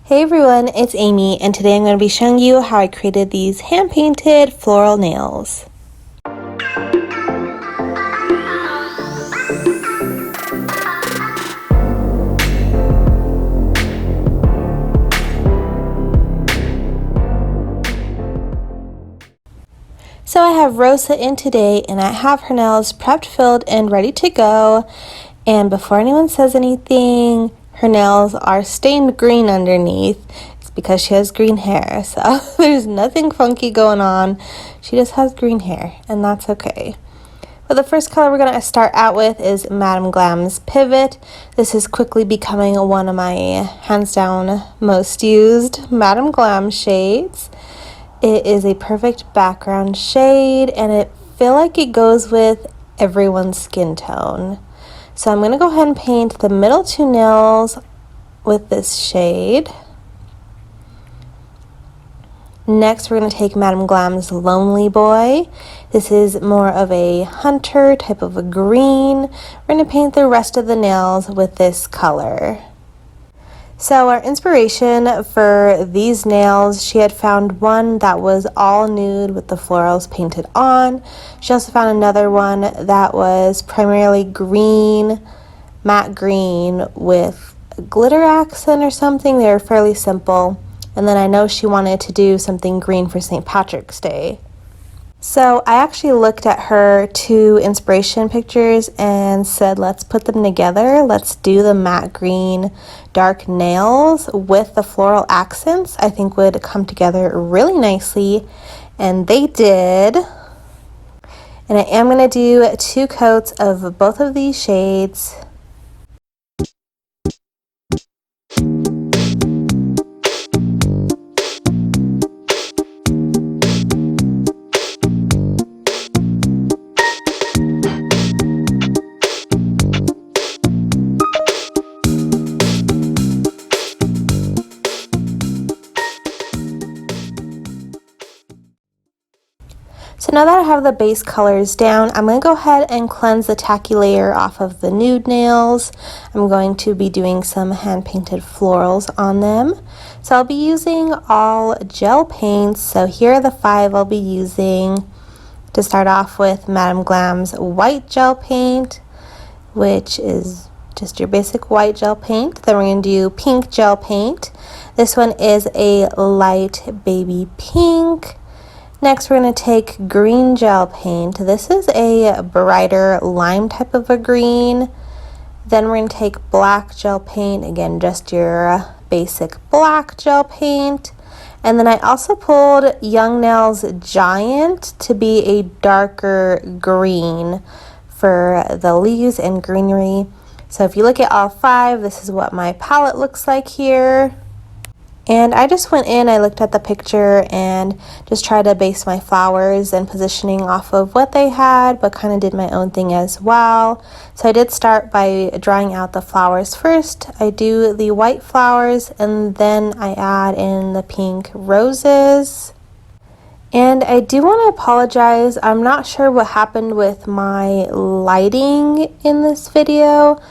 Hey everyone, it's Amy, and today I'm going to be showing you how I created these hand-painted floral nails. So I have Rosa in today, and I have her nails prepped, filled, and ready to go. And before anyone says anything, her nails are stained green underneath. It's because she has green hair, so there's nothing funky going on. She just has green hair, and that's okay. But the first color we're going to start out with is Madame Glam's Pivot. This is quickly becoming one of my hands down most used Madame Glam shades. It is a perfect background shade, and I feel like it goes with everyone's skin tone. So I'm going to go ahead and paint the middle two nails with this shade. Next, we're going to take Madame Glam's Lonely Boy. This is more of a hunter type of a green. We're going to paint the rest of the nails with this color. So our inspiration for these nails, she had found one that was all nude with the florals painted on. She also found another one that was primarily green, matte green with a glitter accent or something. They were fairly simple. And then I know she wanted to do something green for St. Patrick's Day. So I actually looked at her two inspiration pictures and said, let's put them together. Let's do the matte green dark nails with the floral accents. I think would come together really nicely. And they did. And I am going to do 2 coats of both of these shades. So now that I have the base colors down, I'm going to go ahead and cleanse the tacky layer off of the nude nails. I'm going to be doing some hand-painted florals on them. So I'll be using all gel paints. So here are the 5 I'll be using. To start off with Madame Glam's white gel paint, which is just your basic white gel paint. Then we're going to do pink gel paint. This one is a light baby pink. Next, we're going to take green gel paint. This is a brighter lime type of a green. Then we're going to take black gel paint. Again, just your basic black gel paint. And then I also pulled Young Nails Giant to be a darker green for the leaves and greenery. So if you look at all 5, this is what my palette looks like here. And I just went in, I looked at the picture and just tried to base my flowers and positioning off of what they had, but kind of did my own thing as well. So I did start by drawing out the flowers first. I do the white flowers and then I add in the pink roses. And I do want to apologize. I'm not sure what happened with my lighting in this video.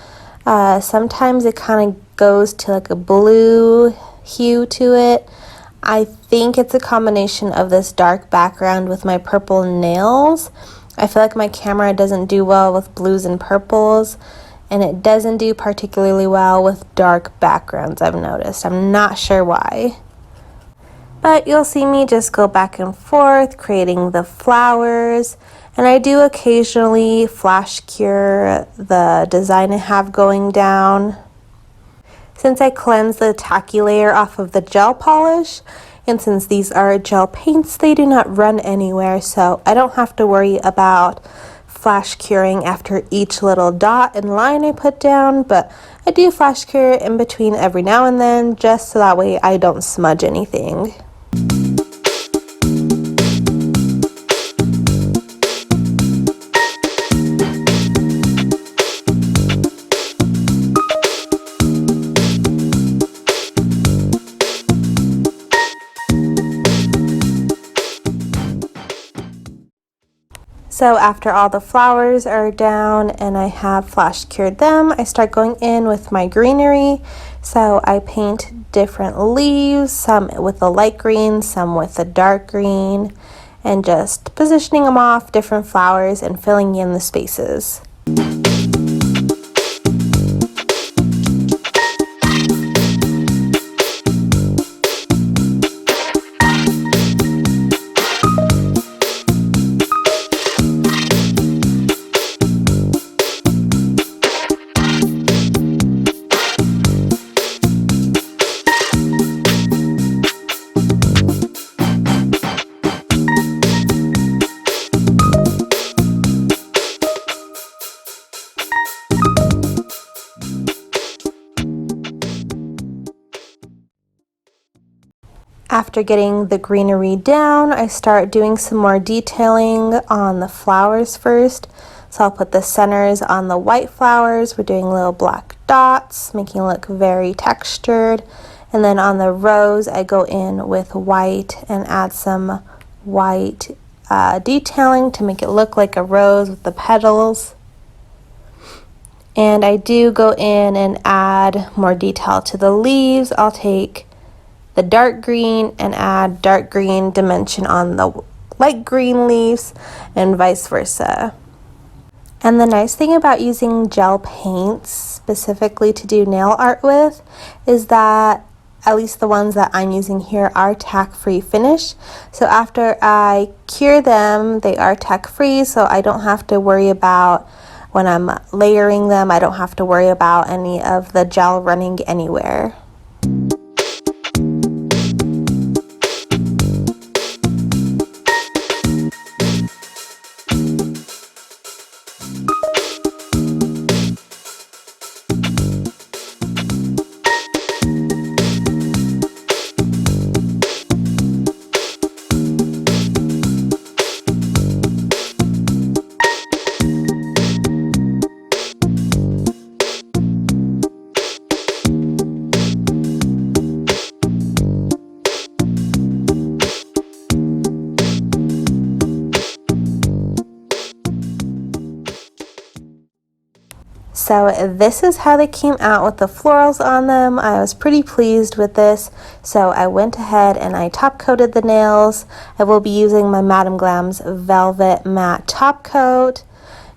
Sometimes it kind of goes to like a blue hue to it. I think it's a combination of this dark background with my purple nails. I feel like my camera doesn't do well with blues and purples, and it doesn't do particularly well with dark backgrounds, I've noticed. I'm not sure why. But you'll see me just go back and forth creating the flowers, and I do occasionally flash cure the design I have going down. Since I cleansed the tacky layer off of the gel polish, and since these are gel paints, they do not run anywhere, so I don't have to worry about flash curing after each little dot and line I put down, but I do flash cure in between every now and then, just so that way I don't smudge anything. So after all the flowers are down and I have flash cured them, I start going in with my greenery. So I paint different leaves, some with a light green, some with a dark green, and just positioning them off different flowers and filling in the spaces. After getting the greenery down, I start doing some more detailing on the flowers first. So I'll put the centers on the white flowers. We're doing little black dots, making it look very textured. And then on the rose, I go in with white and add some white detailing to make it look like a rose with the petals. And I do go in and add more detail to the leaves. I'll take the dark green and add dark green dimension on the light green leaves and vice versa. And the nice thing about using gel paints specifically to do nail art with is that at least the ones that I'm using here are tack-free finish. So after I cure them, they are tack-free, so I don't have to worry about when I'm layering them, I don't have to worry about any of the gel running anywhere. So this is how they came out with the florals on them. I was pretty pleased with this, so I went ahead and I top coated the nails. I will be using my Madame Glam's Velvet Matte Top Coat.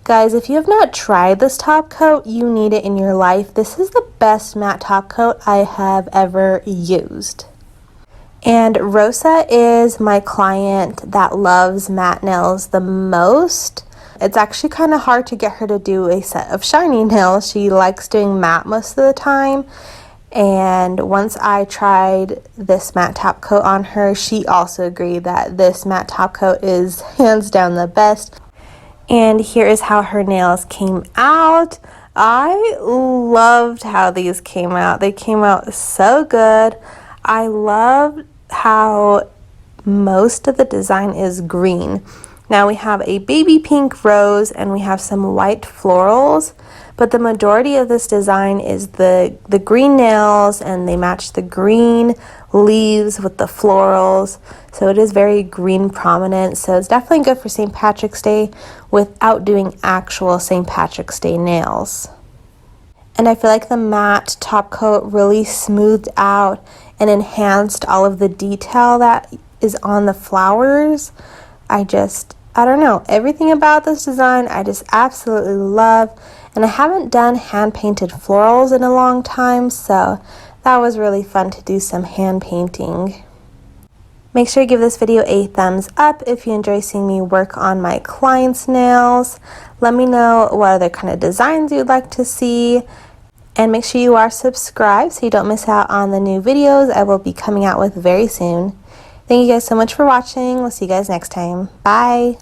Guys, if you have not tried this top coat, you need it in your life. This is the best matte top coat I have ever used. And Rosa is my client that loves matte nails the most. It's actually kind of hard to get her to do a set of shiny nails. She likes doing matte most of the time. And once I tried this matte top coat on her, she also agreed that this matte top coat is hands down the best. And here is how her nails came out. I loved how these came out. They came out so good. I love how most of the design is green. Now we have a baby pink rose and we have some white florals, but the majority of this design is the green nails, and they match the green leaves with the florals. So it is very green prominent. So it's definitely good for St. Patrick's Day without doing actual St. Patrick's Day nails. And I feel like the matte top coat really smoothed out and enhanced all of the detail that is on the flowers. I don't know, everything about this design I just absolutely love. And I haven't done hand painted florals in a long time, so that was really fun to do some hand painting. Make sure to give this video a thumbs up if you enjoy seeing me work on my clients' nails. Let me know what other kind of designs you'd like to see. And make sure you are subscribed so you don't miss out on the new videos I will be coming out with very soon. Thank you guys so much for watching. We'll see you guys next time. Bye!